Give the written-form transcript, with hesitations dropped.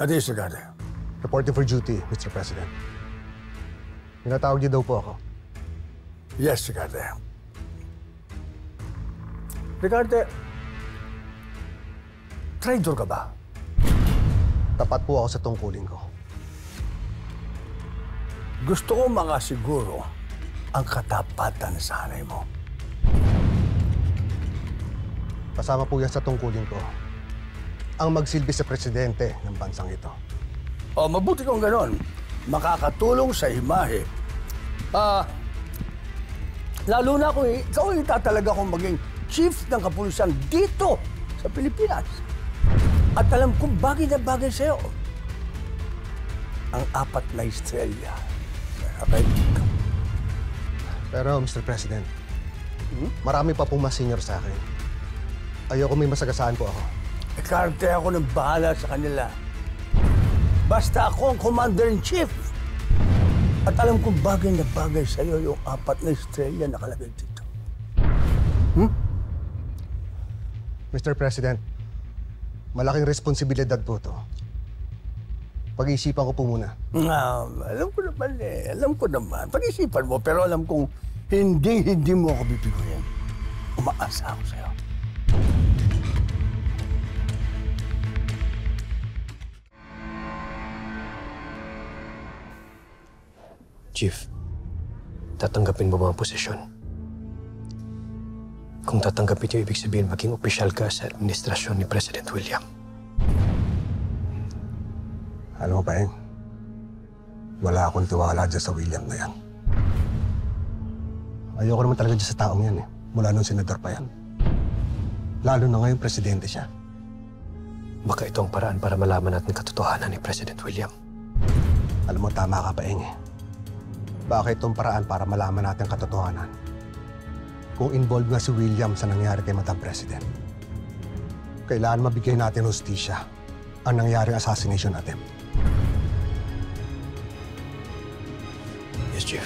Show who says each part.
Speaker 1: Ate Sagade.
Speaker 2: Reporting for duty, Mr. President. Pinatawag niyo daw po ako.
Speaker 1: Yes, Sagade. Ricardo, traitor ka ba?
Speaker 2: Tapat po ako sa tungkulin ko.
Speaker 1: Gusto ko makasiguro ang katapatan sa hanay mo.
Speaker 2: Kasama po yan sa tungkulin ko ang magsilbi sa presidente ng bansang ito.
Speaker 1: O, mabuti kung ganon. Makakatulong sa imahe. Lalo na kung ikaw ang tatalaga kong maging chief ng kapulisan dito sa Pilipinas. At alam kong bagay na bagay sa'yo ang 4 na estrella. Okay?
Speaker 2: Pero, Mr. President, marami pa pong mas senior sa akin. Ayoko may masagasaan po ako.
Speaker 1: Karte ako ng bahala sa kanila. Basta ako ang commander-in-chief. At alam kong bagay na bagay sa'yo yung 4 na estrella nakalagay dito.
Speaker 2: Mr. President, malaking responsibilidad po ito. Pag-iisipan ko po muna.
Speaker 1: Alam ko naman eh. Alam ko naman. Pag-isipan mo, pero alam kong hindi mo ako bibiguin. Umaasa ako sa'yo.
Speaker 3: Chief, tatanggapin mo ba ang posisyon? Kung tatanggapin niyo, ibig sabihin maging opisyal ka sa administrasyon ni President William.
Speaker 2: Alam mo, Paeng, wala akong tiwala dyan sa William na yan. Ayoko naman talaga dyan sa taong yan eh. Mula nung senador pa yan. Lalo na ngayon, presidente siya.
Speaker 3: Baka ito ang paraan para malaman natin katotohanan ni President William.
Speaker 2: Alam mo, tama ka, Paeng eh. Baka itong paraan para malaman natin katotohanan kung involved nga si William sa nangyari kay Madam President. Kailangan mabigay natin hustisya ang nangyaring assassination attempt.
Speaker 3: Yes, Chief.